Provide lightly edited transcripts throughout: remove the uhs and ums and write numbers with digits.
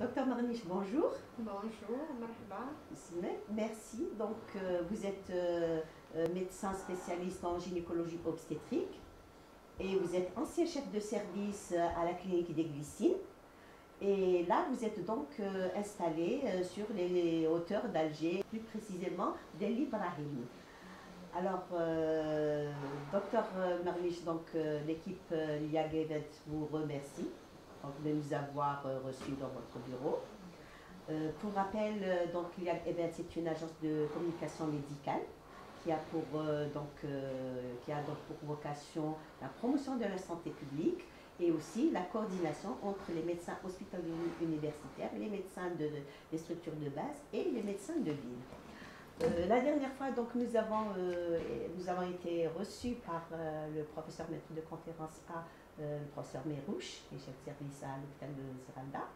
Docteur Marniche, bonjour. Bonjour, marhaba. Merci. Donc, vous êtes médecin spécialiste en gynécologie obstétrique et vous êtes ancien chef de service à la clinique des Glycines. Et là, vous êtes donc installé sur les hauteurs d'Alger, plus précisément d'El Ibrahim. Alors, docteur Marniche, donc l'équipe Liag Event vous remercie donc, de nous avoir reçus dans votre bureau. Pour rappel, donc, Liag Event, c'est une agence de communication médicale qui a donc pour vocation la promotion de la santé publique et aussi la coordination entre les médecins hospitaliers universitaires, les médecins des structures de base et les médecins de ville. La dernière fois, donc, nous avons été reçus par le professeur maître de conférence le professeur Merouche, qui est chef de service à l'hôpital de Ziralda.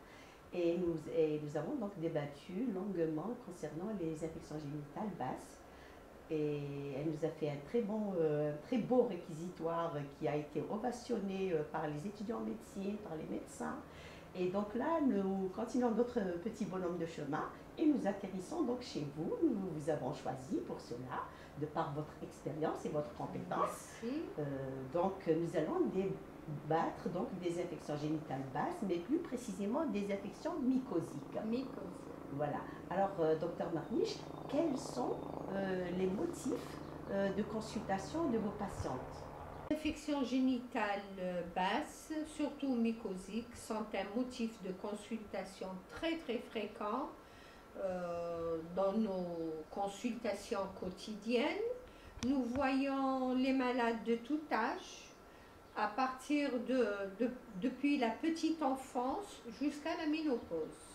Et nous avons donc débattu longuement concernant les infections génitales basses. Et elle nous a fait un très beau réquisitoire qui a été ovationné par les étudiants en médecine, par les médecins. Et donc là, nous continuons notre petit bonhomme de chemin et nous atterrissons donc chez vous. Nous vous avons choisi pour cela, de par votre expérience et votre compétence. Donc nous allons débattre donc des infections génitales basses, mais plus précisément des infections mycosiques. Voilà. Alors, docteur Marniche, quels sont les motifs de consultation de vos patientes? Les infections génitales basses, surtout mycosiques, sont un motif de consultation très fréquent dans nos consultations quotidiennes. Nous voyons les malades de tout âge, à partir depuis la petite enfance jusqu'à la ménopause.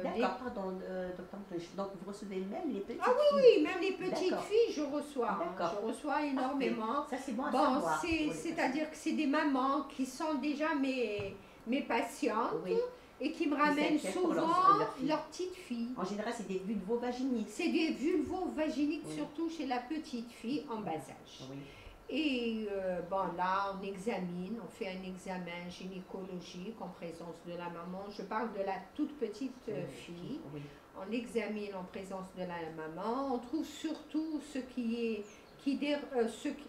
D'accord, pardon, docteur Marniche. Donc, vous recevez même les petites filles? Ah oui, même les petites filles, je reçois. Je reçois énormément. Ça, c'est bon à savoir. C'est-à-dire que c'est des mamans qui sont déjà mes patientes et qui me ramènent souvent leurs petites filles. En général, c'est des vulvovaginites. C'est des vulvovaginites, surtout chez la petite fille en bas âge. Et là, on fait un examen gynécologique en présence de la maman. Je parle de la toute petite fille. On l'examine en présence de la maman. On trouve surtout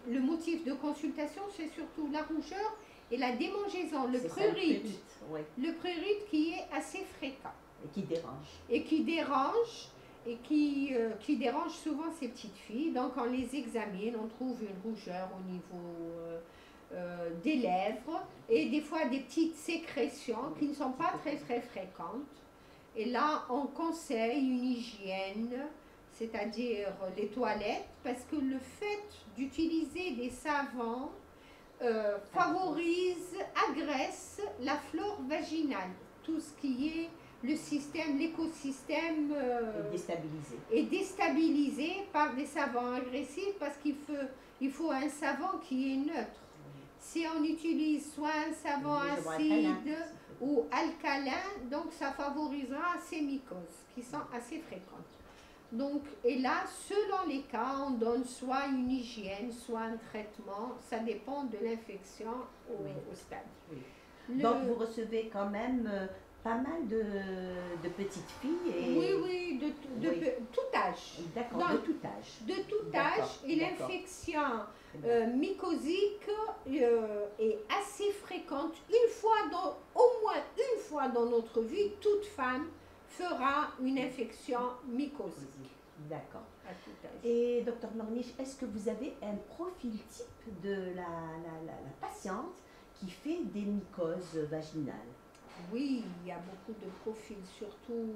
le motif de consultation, c'est surtout la rougeur et la démangeaison, le prurite. Le prurite qui est assez fréquent. Et qui dérange. Et qui dérange souvent ces petites filles. Donc on les examine, on trouve une rougeur au niveau des lèvres et des fois des petites sécrétions qui ne sont pas très fréquentes. Et là on conseille une hygiène, c'est-à-dire les toilettes, parce que le fait d'utiliser des savons agresse la flore vaginale, tout ce qui est l'écosystème est déstabilisé par des savons agressifs parce qu'il faut un savon qui est neutre. Si on utilise soit un savon acide ou alcalin, donc ça favorisera ces mycoses qui sont assez fréquentes. Donc, et là, selon les cas, on donne soit une hygiène, soit un traitement, ça dépend de l'infection au stade. Donc vous recevez quand même pas mal de petites filles. Oui, de tout âge. D'accord, de tout âge. De tout âge. Et l'infection mycosique est assez fréquente. Au moins une fois dans notre vie, toute femme fera une infection mycosique. D'accord. Et docteur Marniche, est-ce que vous avez un profil type de la patiente qui fait des mycoses vaginales? Oui, il y a beaucoup de profils, surtout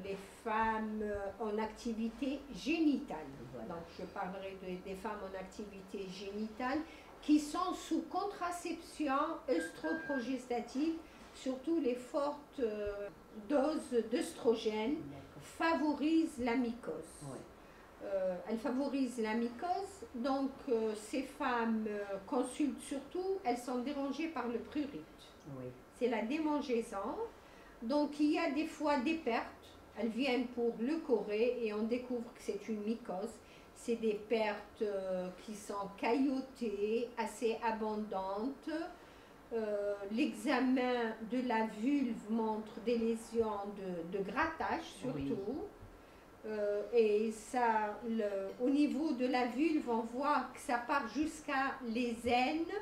les femmes en activité génitale. Donc je parlerai des femmes en activité génitale qui sont sous contraception œstroprogestative, surtout les fortes doses d'œstrogène favorisent la mycose. Elle favorise la mycose, donc ces femmes consultent surtout, elles sont dérangées par le prurite. C'est la démangeaison, donc il y a des fois des pertes, elles viennent pour le corée et on découvre que c'est une mycose. C'est des pertes qui sont cailloutées, assez abondantes, L'examen de la vulve montre des lésions de grattage surtout. Et ça, au niveau de la vulve, on voit que ça part jusqu'à les aines,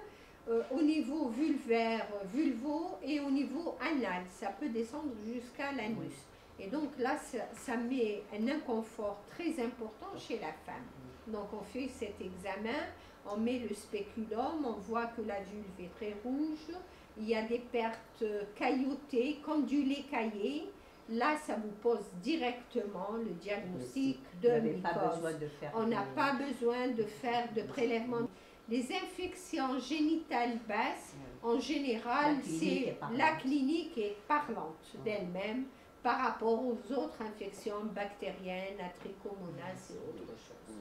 au niveau vulvaire, vulvo, et au niveau anal. Ça peut descendre jusqu'à l'anus. Et donc là, ça met un inconfort très important chez la femme. Donc on fait cet examen, on met le spéculum, on voit que la vulve est très rouge, il y a des pertes cailloutées, comme du lait caillé. Là, ça vous pose directement le diagnostic de mycose. On n'a pas besoin de faire de prélèvement. Les infections génitales basses, en général, la clinique est parlante d'elle-même par rapport aux autres infections bactériennes, à trichomonas et autres choses.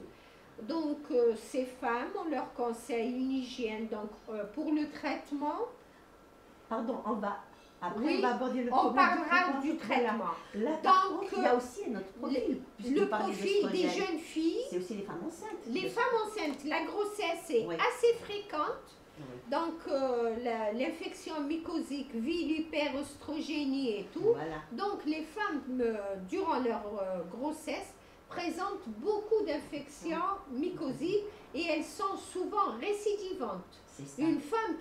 Donc, ces femmes, on leur conseille une hygiène. Donc, pour le traitement... Pardon, on va on va aborder le problème. On parlera du traitement. Là, donc, il y a aussi un autre profil. Le profil des jeunes filles. C'est aussi les femmes enceintes. Les femmes enceintes, la grossesse est assez fréquente. Donc, l'infection mycosique, l'hyperœstrogénie et tout. Donc, les femmes, durant leur grossesse, présentent beaucoup d'infections mycosiques et elles sont souvent récidivantes. Une femme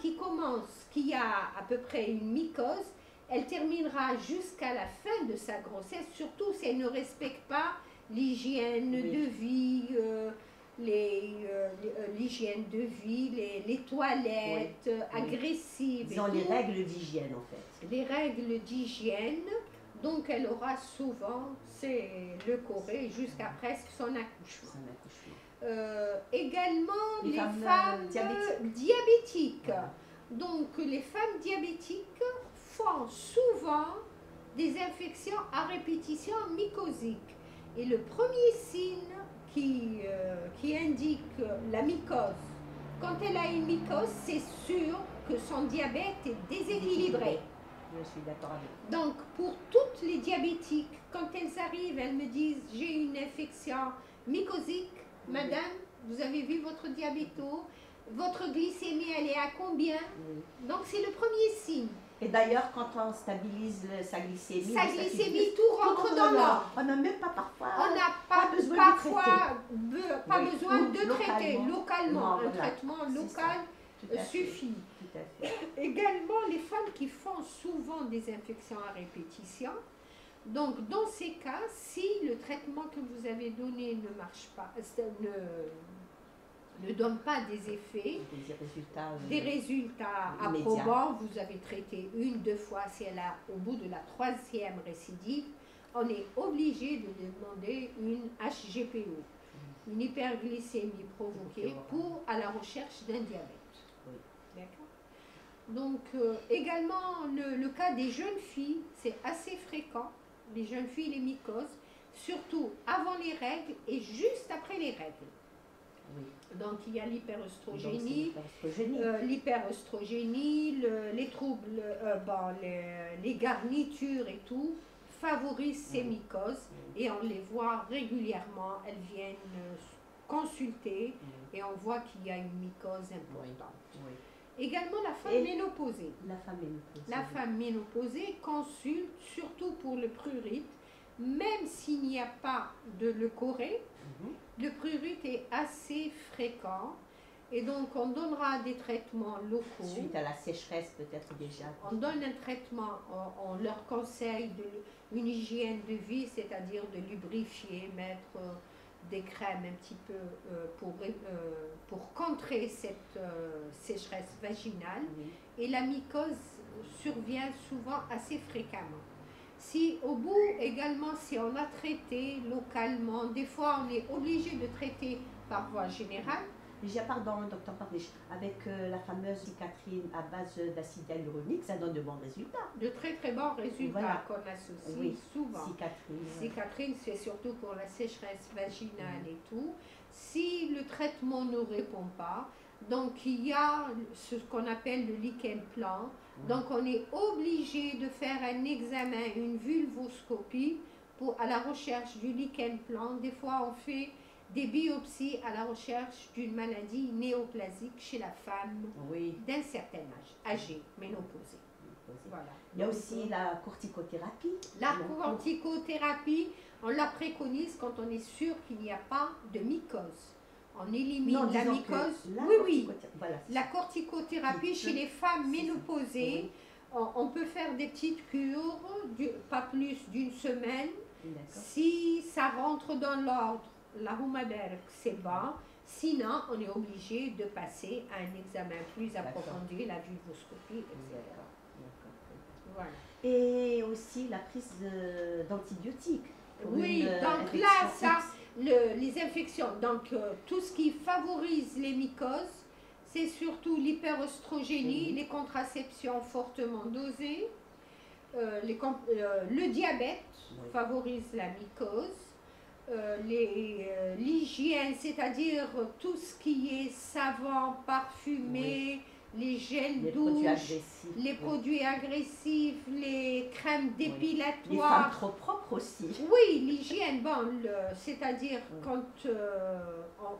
qui a à peu près une mycose, elle terminera jusqu'à la fin de sa grossesse, surtout si elle ne respecte pas l'hygiène de vie, l'hygiène de vie, les toilettes agressives. Disons les règles d'hygiène en fait. Les règles d'hygiène, donc elle aura souvent le corée jusqu'à presque son accouchement. Également les femmes diabétiques. Donc les femmes diabétiques font souvent des infections à répétition mycosiques. Et le premier signe qui indique la mycose, quand elle a une mycose, c'est sûr que son diabète est déséquilibré. Je suis d'accord avec vous. Donc pour toutes les diabétiques, quand elles arrivent, elles me disent j'ai une infection mycosique. Madame, vous avez vu votre diabéto, votre glycémie, elle est à combien? Donc, c'est le premier signe. Et d'ailleurs, quand on stabilise sa glycémie, tout rentre dans l'ordre. On n'a même pas parfois... On n'a pas besoin de traiter localement. Un traitement local suffit. Tout à fait. Également, les femmes qui font souvent des infections à répétition. Donc, dans ces cas, si le traitement que vous avez donné ne marche pas, ne donne pas des effets, des résultats approbants, vous avez traité 1, 2 fois, si elle a au bout de la 3e récidive, on est obligé de demander une HGPO, une hyperglycémie provoquée à la recherche d'un diabète. D'accord. Donc, également, le cas des jeunes filles, c'est assez fréquent. Les jeunes filles, les mycoses, surtout avant les règles et juste après les règles. Donc il y a l'hyperœstrogénie, les troubles, les garnitures et tout favorisent ces mycoses et on les voit régulièrement, elles viennent consulter et on voit qu'il y a une mycose importante. Également la femme ménopausée. La femme ménopausée consulte surtout pour le prurite, même s'il n'y a pas de leucorrhée, le prurite est assez fréquent et donc on donnera des traitements locaux. Suite à la sécheresse peut-être déjà. On donne un traitement, on leur conseille une hygiène de vie, c'est-à-dire de lubrifier, mettre des crèmes un petit peu pour contrer cette sécheresse vaginale. Et la mycose survient souvent assez fréquemment. Si au bout également, si on a traité localement, des fois on est obligé de traiter par voie générale. Déjà, pardon, docteur Pardiche, avec la fameuse cicatrine à base d'acide hyaluronique, ça donne de bons résultats. De très très bons résultats qu'on associe souvent. Cicatrine, c'est surtout pour la sécheresse vaginale et tout. Si le traitement ne répond pas, donc il y a ce qu'on appelle le lichen plan. Donc on est obligé de faire un examen, une vulvoscopie à la recherche du lichen plan. Des fois on fait des biopsies à la recherche d'une maladie néoplasique chez la femme d'un certain âge, âgée, ménopausée. Voilà. Il y a aussi la corticothérapie. La corticothérapie, on la préconise quand on est sûr qu'il n'y a pas de mycose. On élimine la mycose. Voilà, la corticothérapie chez les femmes ménopausées, on peut faire des petites cures, pas plus d'une semaine. Si ça rentre dans l'ordre, la Humaderk, c'est bon. Sinon, on est obligé de passer à un examen plus approfondi, la vulvoscopie, etc. Voilà. Et aussi la prise d'antibiotiques. Oui, donc là, ça, les infections, donc tout ce qui favorise les mycoses, c'est surtout l'hyperostrogénie, les contraceptions fortement dosées, le diabète favorise la mycose, l'hygiène, c'est-à-dire tout ce qui est savon, parfumé, les gels douches, les produits agressifs, les crèmes dépilatoires. Les femmes trop propres aussi. Oui, l'hygiène, bon, c'est-à-dire quand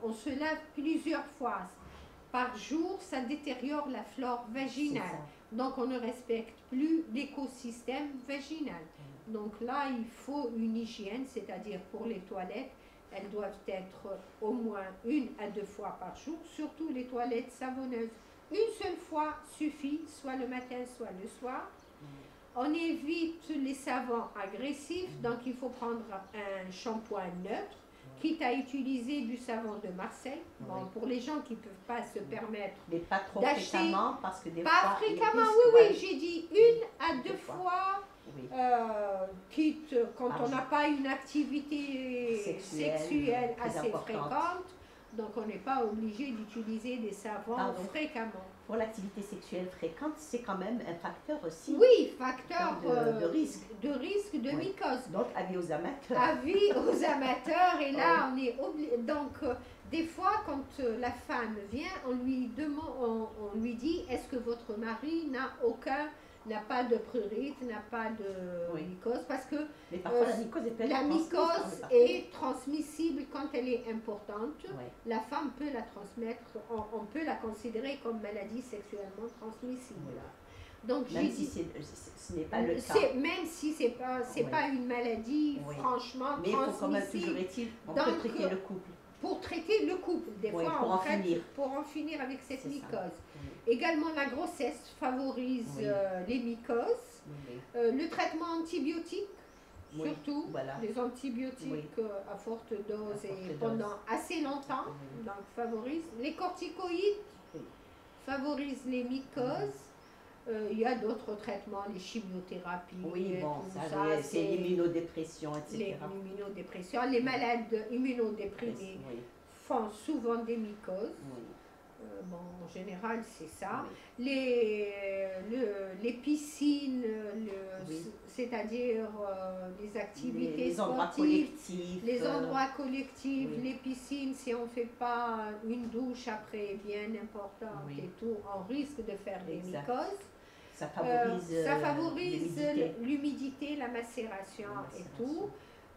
on se lave plusieurs fois par jour, ça détériore la flore vaginale. Donc on ne respecte plus l'écosystème vaginal. Donc là, il faut une hygiène, c'est-à-dire pour les toilettes, elles doivent être au moins 1 à 2 fois par jour, surtout les toilettes savonneuses. Une seule fois suffit, soit le matin, soit le soir. On évite les savons agressifs, donc il faut prendre un shampoing neutre, quitte à utiliser du savon de Marseille. Bon, pour les gens qui ne peuvent pas se permettre mais pas trop fréquemment, parce que des pas fois... fréquemment, j'ai dit 1 à 2 fois. Quitte quand on n'a pas une activité sexuelle assez fréquente, donc on n'est pas obligé d'utiliser des savons fréquemment. Pour l'activité sexuelle fréquente, c'est quand même un facteur aussi. Oui, facteur de risque. De risque de mycose. Donc avis aux amateurs. Avis aux amateurs, et là on est obligé. Donc des fois quand la femme vient, on lui demande, on lui dit, est-ce que votre mari n'a pas de prurite, n'a pas de mycose, parce que mais parfois, la mycose est transmissible quand elle est importante. La femme peut la transmettre, on peut la considérer comme maladie sexuellement transmissible. Donc, même si ce n'est pas le cas. Même si ce n'est pas une maladie franchement transmissible. Mais il faut quand même, toujours est-il, on peut traiter le couple. Pour traiter le couple, des fois pour en finir avec cette mycose. Également, la grossesse favorise les mycoses. Le traitement antibiotique, surtout les antibiotiques à forte dose et pendant assez longtemps, donc favorise. Les corticoïdes favorisent les mycoses. Il y a d'autres traitements, les chimiothérapies. C'est l'immunodépression, etc. Les malades immunodéprimés font souvent des mycoses. En général, c'est ça. Les piscines, c'est-à-dire les activités sportives, les endroits collectifs, les piscines, si on ne fait pas une douche après bien importante et tout, on risque de faire des mycoses. Ça favorise l'humidité, la macération et tout.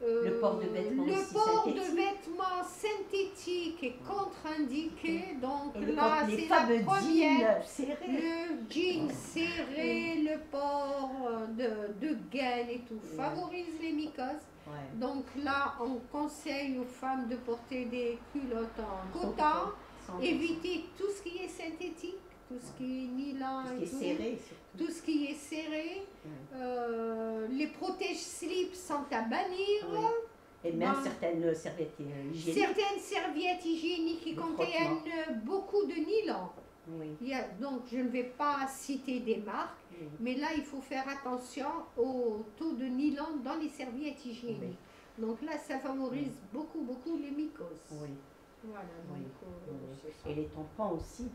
Le port de vêtements synthétiques est contre-indiqué, donc et là c'est la première. Le jean serré, le port de gaine et tout favorise les mycoses. Donc là on conseille aux femmes de porter des culottes en coton, éviter tout ce qui est synthétique, tout ce qui est nylon, tout ce qui est serré. Les protège-slips sont à bannir. Et même certaines serviettes hygiéniques. Certaines serviettes hygiéniques qui contiennent beaucoup de nylon. Donc je ne vais pas citer des marques, mais là il faut faire attention au taux de nylon dans les serviettes hygiéniques. Donc là ça favorise beaucoup les mycoses. Voilà, et les tampons aussi.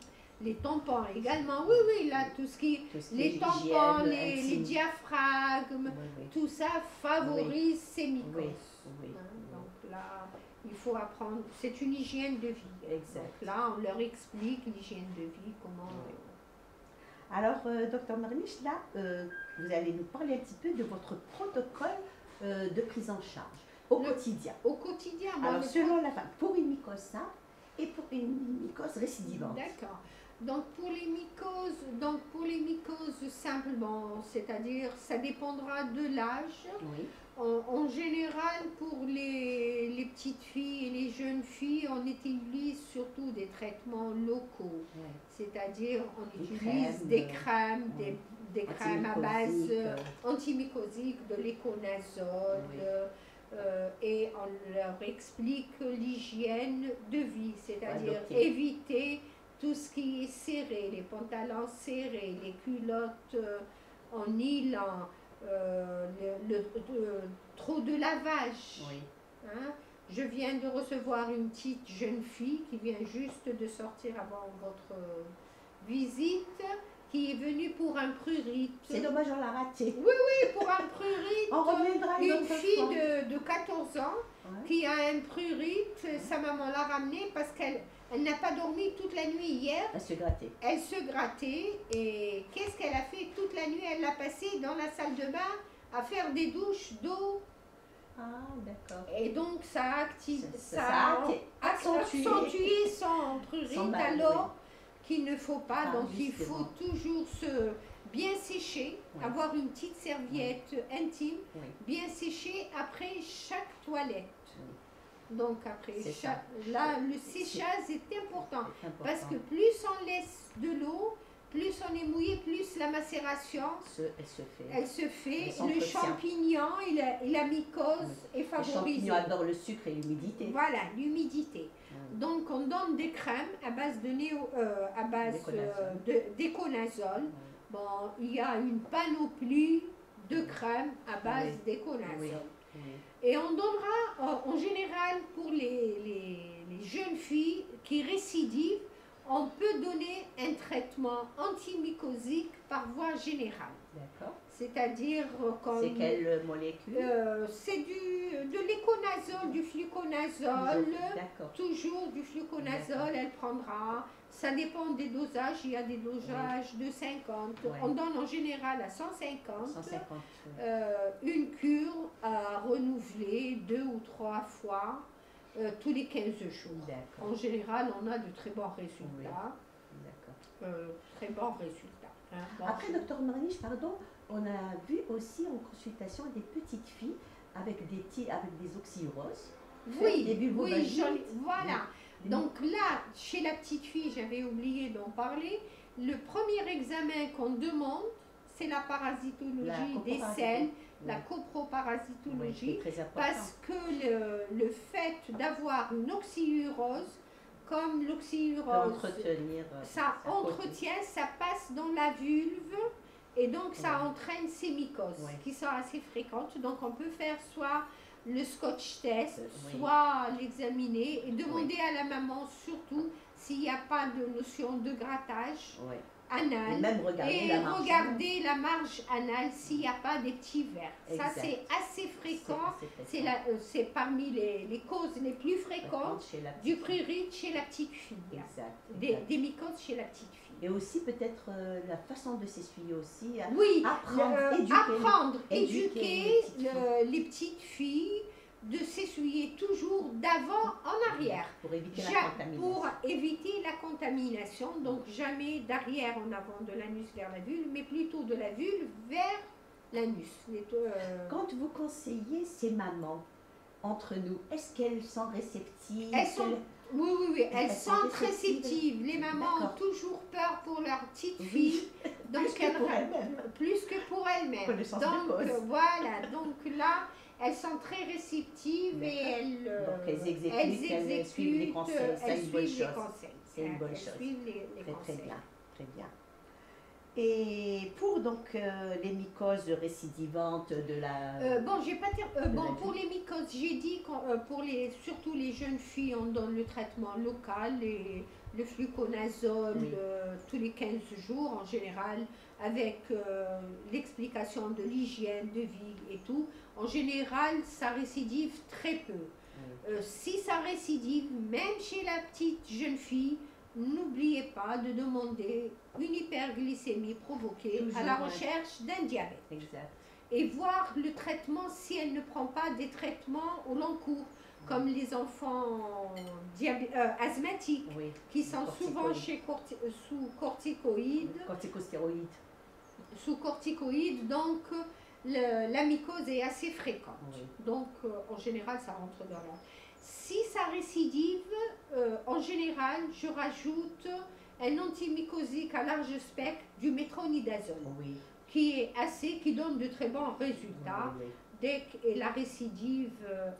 Les tampons également, là tout ce qui les tampons, les diaphragmes, tout ça favorise ces mycoses. Donc là, il faut apprendre, c'est une hygiène de vie. Donc là, on leur explique l'hygiène de vie, comment... Alors, docteur Marniche, là, vous allez nous parler un petit peu de votre protocole de prise en charge. au quotidien. Au quotidien. Moi, Alors, selon la femme, pour une mycose simple et pour une mycose récidivante. D'accord. Donc pour les mycoses simplement, c'est-à-dire ça dépendra de l'âge. Oui. En général, pour les petites filles et les jeunes filles, on utilise surtout des traitements locaux. Oui. C'est-à-dire on utilise des crèmes, des crèmes à base antimycosiques, de l'éconazole. Oui. Et on leur explique l'hygiène de vie, c'est-à-dire Adopter. éviter tout ce qui est serré, les pantalons serrés, les culottes en nylon, trop de lavage. Oui. Hein? Je viens de recevoir une petite jeune fille qui vient juste de sortir avant votre visite, qui est venue pour un prurite. C'est dommage, on l'a raté. Oui, pour un prurite. On reviendra une Une autre fille fois. de 14 ans Ouais. qui a un prurite, sa maman l'a ramenée parce qu'elle n'a pas dormi toute la nuit hier. Elle se grattait. Elle se grattait et qu'est-ce qu'elle a fait toute la nuit? Elle l'a passée dans la salle de bain à faire des douches d'eau. Ah, d'accord. Et donc ça a accentué son prurite son mal, alors qu'il ne faut pas. Ah, Donc il justement. faut toujours se bien sécher, Oui. avoir une petite serviette intime, Oui. bien sécher après chaque toilette. Oui. Donc après C'est chaque, là le séchage est important C'est important. parce que plus on laisse de l'eau, plus on est mouillé, plus la macération Elle se fait. elle se fait. Elle Le s'entretient. champignon et la mycose est Les favorisée. champignons adorent le sucre et l'humidité. Voilà, l'humidité. Mm. Donc on donne des crèmes à base d'éconazole. Oui. Bon, il y a une panoplie de crèmes à base Oui. d'éconazole. Oui. Oui. Et on donnera en général pour les jeunes filles qui récidivent, on peut donner un traitement antimycosique par voie générale. D'accord. C'est-à-dire comme C'est quelle molécule? c'est de l'éconazole, du fluconazole. D'accord. Toujours du fluconazole, elle prendra. Ça dépend des dosages. Il y a des dosages de 50. Ouais. On donne en général à 150. 150. Une cure à renouveler 2 ou 3 fois tous les 15 jours. D'accord. En général, on a de très bons résultats. D'accord. Très bons résultats. Hein. Bon, Après, docteur Marniche, pardon, on a vu aussi en consultation des petites filles avec des oxyuroses. oui, des bulbovagites. voilà. Des- Donc là, chez la petite fille, j'avais oublié d'en parler, le premier examen qu'on demande, c'est la parasitologie des selles, la Oui, coproparasitologie, c'est très important. parce que le fait d'avoir une oxyurose, comme Peut l'oxyurose, entretenir. ça sa côté. entretient, ça passe dans la vulve, et donc ça Ouais. entraîne ces mycoses Ouais. qui sont assez fréquentes. Donc on peut faire soit le scotch test, Oui. soit l'examiner et demander à la maman surtout s'il n'y a pas de notion de grattage Ouais. anal. Et même regarder Et la marge. regarder la marge anale s'il n'y a pas des petits verres. Ça, Exact. c'est assez fréquent. C'est C'est parmi les causes les plus fréquentes chez la du petite prurite chez la petite fille. Exact. Des mycoses chez la petite fille. Et aussi peut-être la façon de s'essuyer aussi. Oui, Apprendre, éduquer éduquer les petites filles de s'essuyer toujours d'avant en arrière. Pour éviter la Ja- contamination. pour éviter la contamination, donc jamais d'arrière en avant de l'anus vers la vulve, mais plutôt de la vulve vers l'anus. Quand vous conseillez ces mamans entre nous, est-ce qu'elles sont réceptives? Elles sont- Oui, elles Elles sont sont très réceptives. réceptives. Les mamans ont D'accord. toujours peur pour leur petite Oui. fille, donc Plus que pour elles-mêmes. plus que pour elles-mêmes. Connaissance de Donc cause. voilà, donc là, elles sont très réceptives et Donc elles exécutent, elles elles suivent les conseils, c'est elles une bonne suivent les chose. conseils. C'est une bonne Elles chose. suivent les Très conseils. bien, très bien. Et pour donc les mycoses récidivantes de la... Bon, j'ai pas la bon, vie. pour les mycoses, j'ai dit pour surtout les jeunes filles, on donne le traitement local, le fluconazole Oui. tous les 15 jours en général, avec l'explication de l'hygiène de vie et tout. En général, ça récidive très peu. Si ça récidive, même chez la petite jeune fille, n'oubliez pas de demander une hyperglycémie provoquée Toujours, à la ouais. recherche d'un diabète. Exact. et voir le traitement si elle ne prend pas des traitements au long cours, comme les enfants asthmatiques, Oui. qui sont souvent sous corticoïdes. Corticostéroïdes. Sous corticoïdes, donc la mycose est assez fréquente. Oui. Donc en général, ça rentre dans l'ordre. Si ça récidive, en général, je rajoute un antimycosique à large spectre, du métronidazole, Oui. qui donne de très bons résultats. Oui. Dès que la récidive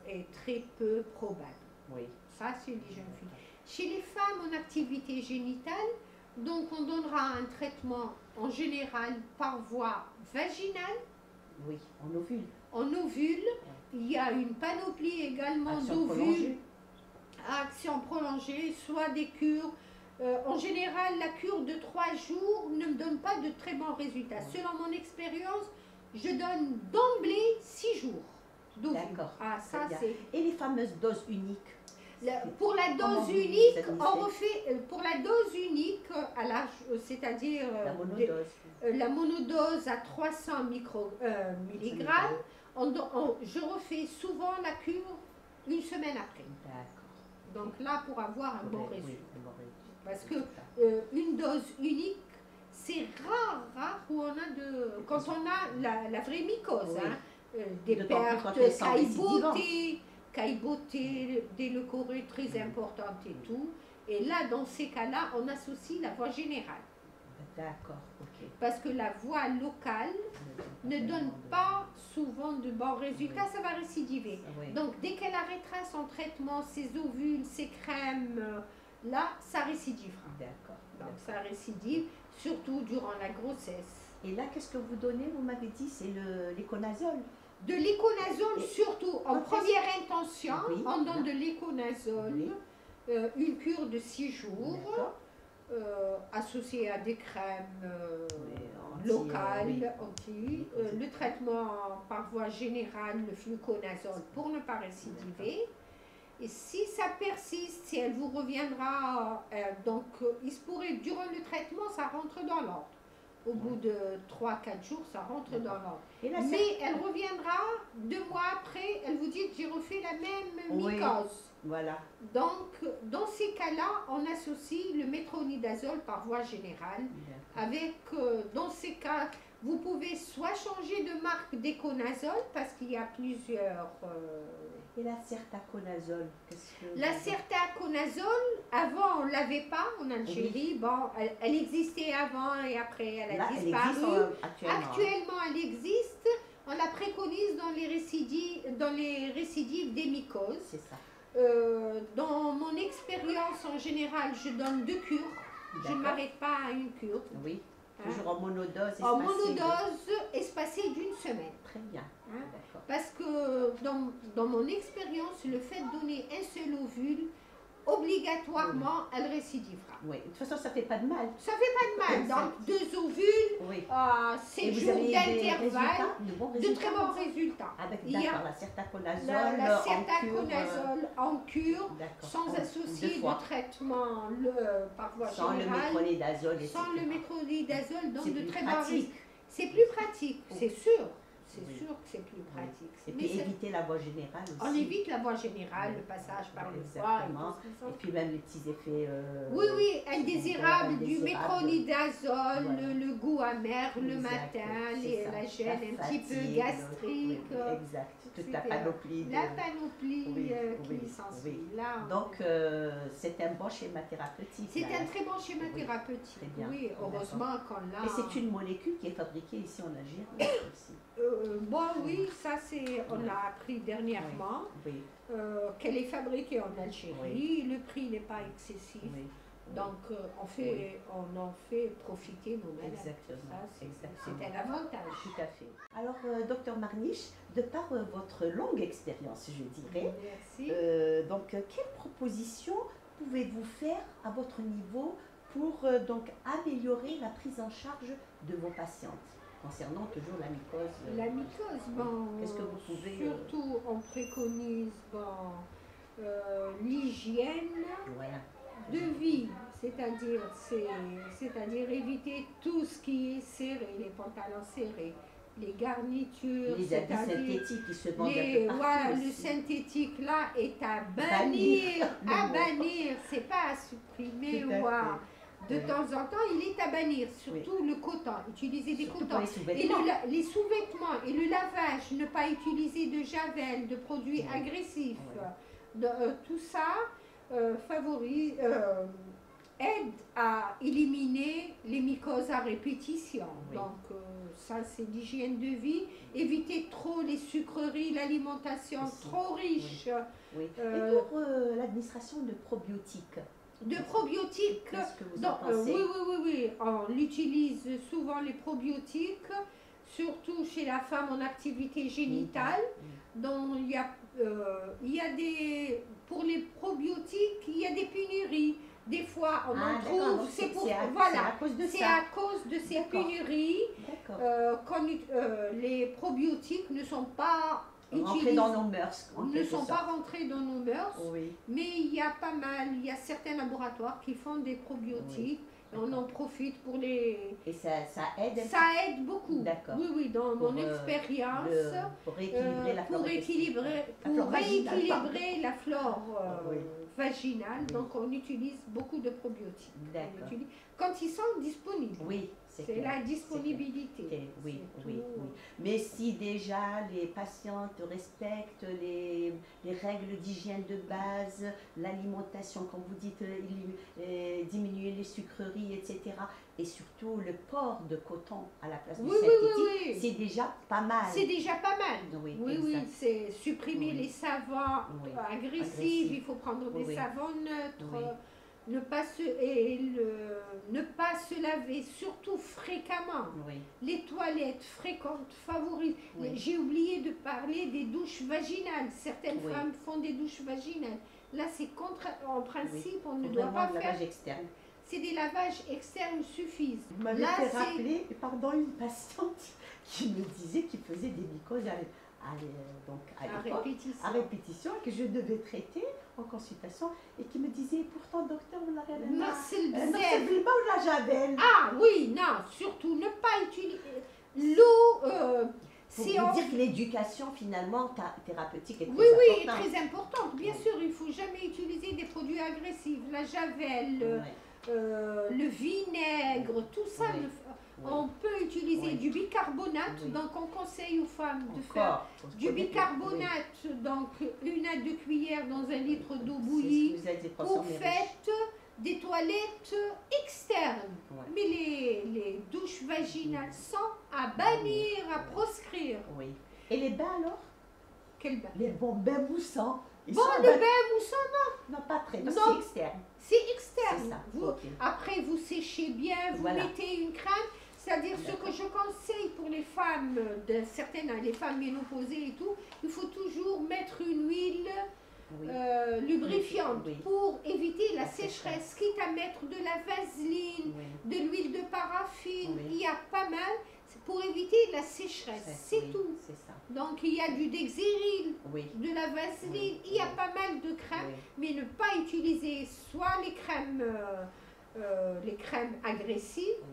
est très peu probable. Oui. Ça, c'est les jeunes filles. Chez les femmes en activité génitale, donc on donnera un traitement en général par voie vaginale. Oui, en ovule. En ovule, il y a une panoplie également d'ovules à action prolongée, soit des cures. En général, la cure de 3 jours ne me donne pas de très bons résultats. Selon mon expérience, je donne d'emblée 6 jours d'ovule. D'accord. Ah, ça c'est. Et les fameuses doses uniques? Pour la dose unique, on refait pour la dose unique à l'âge, c'est-à-dire la monodose. La monodose à 300 milligrammes, je refais souvent la cure une semaine après. D'accord. Donc là, pour avoir un bon résultat. Oui, un bon résultat. Parce que une dose unique, c'est rare où on a quand on a la vraie mycose, des pertes caillebottées, des leucorrhées très importantes et tout. Et là, dans ces cas-là, on associe la voie générale. D'accord, ok. Parce que la voie locale ne donne pas souvent de bons résultats, ça va récidiver. Oui. Donc, dès qu'elle arrêtera son traitement, ses ovules, ses crèmes, là, ça récidivera. D'accord. Donc, ça récidive, surtout durant la grossesse. Et là, qu'est-ce que vous donnez? Vous m'avez dit, c'est l'éconazole. De l'éconazole, surtout en première intention, oui, on donne de l'éconazole, une cure de 6 jours, associée à des crèmes locales, le traitement par voie générale, le fluconazole pour ne pas récidiver. Et si ça persiste, si elle vous reviendra, donc il se pourrait, durant le traitement, ça rentre dans l'ordre. Au bout de 3-4 jours, ça rentre dans l'ordre. Mais elle reviendra 2 mois après, elle vous dit que j'ai refait la même mycose. Voilà. Donc, dans ces cas-là, on associe le métronidazole par voie générale. Avec, dans ces cas, vous pouvez soit changer de marque d'éconazole, parce qu'il y a plusieurs... Et la sertaconazole, la sertaconazole, avant on ne l'avait pas en Algérie. Oui. Bon, elle existait avant et après elle a disparu. Actuellement, elle existe. On la préconise dans les récidives des mycoses. C'est ça. Dans mon expérience en général, je donne 2 cures. Je ne m'arrête pas à une cure. Oui. Toujours en monodose espacée. En monodose espacée d'une semaine. Très bien. Parce que dans mon expérience, le fait de donner un seul ovule, obligatoirement, elle récidivera. Oui, de toute façon, ça ne fait pas de mal. Ça ne fait pas de mal. Donc, 2 ovules, 7 jours d'intervalle, de très bons résultats. D'accord, la sertaconazole la sertaconazole en cure, sans associer de traitement par voie générale. Sans le métronidazole, donc de très bons résultats. C'est plus pratique, c'est sûr. C'est sûr que c'est plus pratique. Et puis éviter la voie générale aussi. On évite la voie générale, le passage par le foie. Et puis même les petits effets... oui, indésirables du métronidazole, le goût amer le matin, la gêne un petit peu gastrique. Exact, toute la panoplie. La panoplie qui s'ensuit. Donc c'est un bon schéma thérapeutique. C'est un très bon schéma thérapeutique. Oui, heureusement qu'on l'a. Et c'est une molécule qui est fabriquée ici en Algérie aussi. Oui, ça c'est, on l'a appris dernièrement, qu'elle est fabriquée en Algérie, le prix n'est pas excessif, donc on en fait profiter nos malades. Exactement. C'est un avantage. Tout à fait. Alors, docteur Marniche, de par votre longue expérience, je dirais, donc quelles propositions pouvez-vous faire à votre niveau pour donc améliorer la prise en charge de vos patientes? Concernant toujours la mycose. La mycose, bon, qu'est-ce que vous pouvez... Surtout, on préconise l'hygiène de vie, c'est-à-dire éviter tout ce qui est serré, les pantalons serrés, les garnitures, Les habits synthétiques qui se vendent un peu partout voilà, le aussi. synthétique là est à bannir, Bannir. c'est pas à supprimer Tout ou à à... De Oui. temps en temps, il est à bannir, surtout le coton, utiliser des Surtout cotons. pour les Et sous-vêtements. les sous-vêtements et le lavage, ne pas utiliser de javel, de produits Oui. agressifs, Oui. tout ça favorise, aide à éliminer les mycoses à répétition. Oui. Donc ça c'est l'hygiène de vie. Éviter trop les sucreries, l'alimentation Aussi. trop riche. Oui. Et pour l'administration de probiotiques, De probiotiques, qu'est-ce que vous en pensez? oui. On utilise souvent les probiotiques, surtout chez la femme en activité génitale. Donc il y a des, pour les probiotiques, il y a des pénuries. Des fois, on en trouve, c'est à cause de c'est ça. à cause de ces pénuries les probiotiques ne sont pas Rentrés dans nos mœurs. ne sont pas rentrés dans nos mœurs, Oui. mais il y a pas mal, il y a certains laboratoires qui font des probiotiques, et on en profite pour les... Et ça aide? Ça aide beaucoup. D'accord. Oui, dans mon expérience, pour rééquilibrer la flore rééquilibrer la flore vaginale, Oui. donc on utilise beaucoup de probiotiques. D'accord. Quand ils sont disponibles. Oui, c'est la disponibilité. Oui. Mais si déjà les patientes respectent les règles d'hygiène de base, l'alimentation, comme vous dites, diminuer les sucreries, etc. Et surtout le port de coton à la place du synthétique, c'est déjà pas mal. C'est déjà pas mal. Oui, c'est supprimer les savons agressifs, il faut prendre des savons neutres. Ne pas se laver, surtout fréquemment. Les toilettes fréquentes favorisent. J'ai oublié de parler des douches vaginales. Certaines femmes font des douches vaginales. Là, c'est en principe, on ne doit pas faire. Lavage externe. C'est des lavages externes suffisent. Vous m'avez fait rappeler, une patiente qui me disait qu'il faisait des mycoses à répétition, que je devais traiter en consultation, et qui me disait, pourtant docteur, on l'avait non, c'est le bas ou la javel. Ah oui, non, surtout ne pas utiliser l'eau. Pour vous dire que l'éducation finalement thérapeutique est très importante. Est très importante. Bien sûr, il ne faut jamais utiliser des produits agressifs, la javel, le vinaigre, tout ça. On peut utiliser du bicarbonate, donc on conseille aux femmes de faire du bicarbonate, donc 1 à 2 cuillères dans 1 litre d'eau bouillie pour faire des toilettes externes. Mais les douches vaginales sont à bannir, à proscrire. Et les bains alors? Quels bains? Les bons bains moussants. Le bain moussant, non, pas très, parce que c'est externe. C'est externe. Ça. Après, vous séchez bien, vous mettez une crème. C'est-à-dire ce que je conseille pour les femmes, les femmes ménopausées et tout, il faut toujours mettre une huile lubrifiante pour éviter la sécheresse, quitte à mettre de la vaseline, de l'huile de paraffine, il y a pas mal, pour éviter la sécheresse, c'est tout. Donc il y a du Dexéril, de la vaseline, il y a pas mal de crèmes, mais ne pas utiliser soit les crèmes agressives,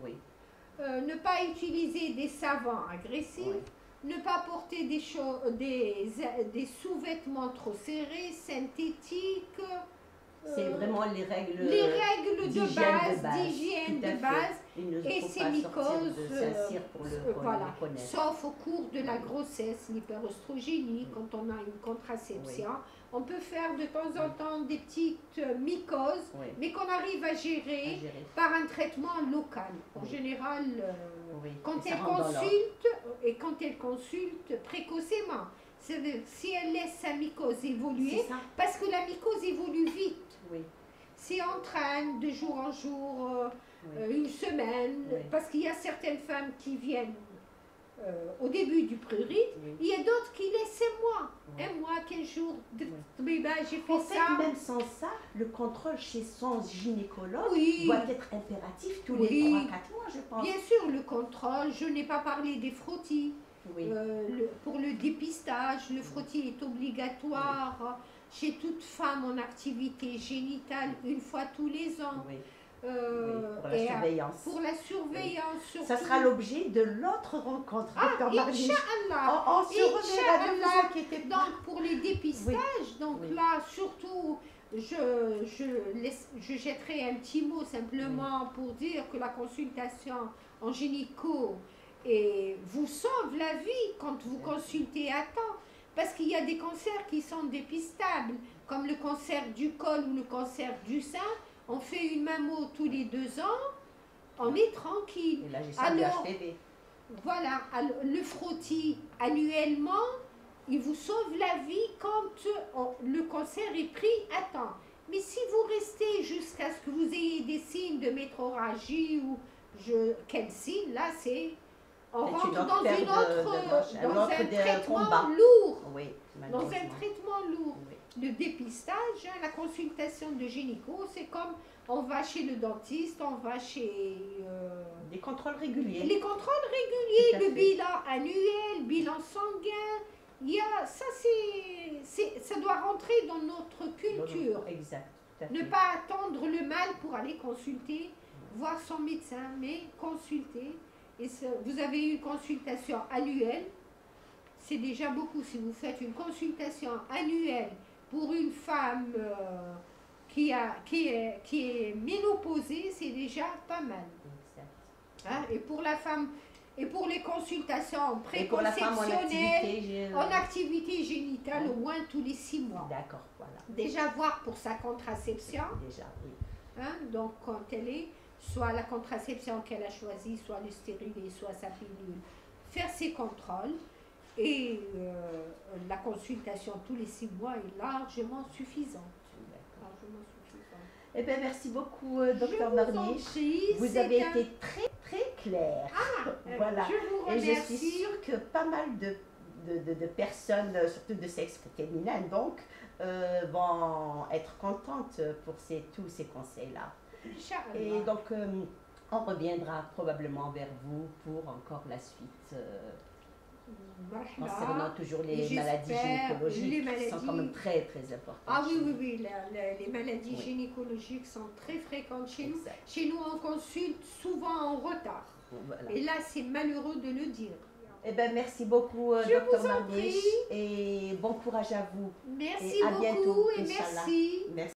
ne pas utiliser des savons agressifs, ne pas porter des sous-vêtements trop serrés, synthétiques. C'est vraiment les règles d'hygiène de base. Et ces mycoses, sauf au cours de la grossesse, l'hyperostrogénie, quand on a une contraception. On peut faire de temps en temps des petites mycoses, mais qu'on arrive à gérer par un traitement local. En général, quand elle consulte précocement, c'est-à-dire si elle laisse sa mycose évoluer, parce que la mycose évolue vite. C'est en train de jour en jour, une semaine, parce qu'il y a certaines femmes qui viennent au début du prurite, il y a d'autres qui laissent 1 mois, 15 jours, j'ai fait ça. Même sans ça, le contrôle chez son gynécologue doit être impératif tous les 3-4 mois, je pense. Bien sûr, le contrôle, je n'ai pas parlé des frottis. Pour le dépistage, le frottis est obligatoire chez toute femme en activité génitale 1 fois tous les ans. pour la surveillance. Pour la surveillance, surtout. Ça sera l'objet de l'autre rencontre, Dr Marniche. Inch'Allah. On se reverra, ne vous inquiétez pas. Donc, pour les dépistages, donc là, surtout, je jetterai un petit mot simplement pour dire que la consultation en gynéco vous sauve la vie quand vous consultez à temps. Parce qu'il y a des cancers qui sont dépistables, comme le cancer du col ou le cancer du sein. On fait une mammo tous les 2 ans, on est tranquille. Et là, j'ai ça du HPV. Voilà, le frottis annuellement, il vous sauve la vie quand le cancer est pris à temps. Mais si vous restez jusqu'à ce que vous ayez des signes de métrorragie ou quel signe, là c'est... On rentre dans un traitement lourd. Oui, dans un traitement lourd. Oui. Le dépistage, la consultation de gynéco, c'est comme on va chez le dentiste, on va chez... des contrôles réguliers. Les contrôles réguliers, le bilan annuel, bilan sanguin, ça doit rentrer dans notre culture. Exact. Ne pas attendre le mal pour aller consulter, voir son médecin, mais consulter. Et vous avez une consultation annuelle, c'est déjà beaucoup. Si vous faites une consultation annuelle pour une femme qui est ménopausée, c'est déjà pas mal. Hein? Et pour la femme, et pour les consultations préconceptionnelles, en activité génitale, au moins tous les 6 mois. D'accord, voilà. Déjà voir pour sa contraception. Déjà, oui. Hein? Donc quand elle est, soit la contraception qu'elle a choisie, soit le stérilet, soit sa pilule, faire ses contrôles. Et la consultation tous les 6 mois est largement suffisante. Eh bien, merci beaucoup, Dr Marniche. Vous avez été très, très clair. Voilà. Je vous remercie. Et je suis sûre que pas mal de personnes, surtout de sexe féminin, donc, vont être contentes pour tous ces conseils-là. Et donc, on reviendra probablement vers vous pour encore la suite. Concernant toujours les maladies gynécologiques qui sont quand même très, très importantes. Ah oui, les maladies gynécologiques sont très fréquentes chez nous. Chez nous, on consulte souvent en retard. Voilà. Et là, c'est malheureux de le dire. Eh bien, merci beaucoup, Dr Marniche, et bon courage à vous. Merci et à beaucoup bientôt, et merci.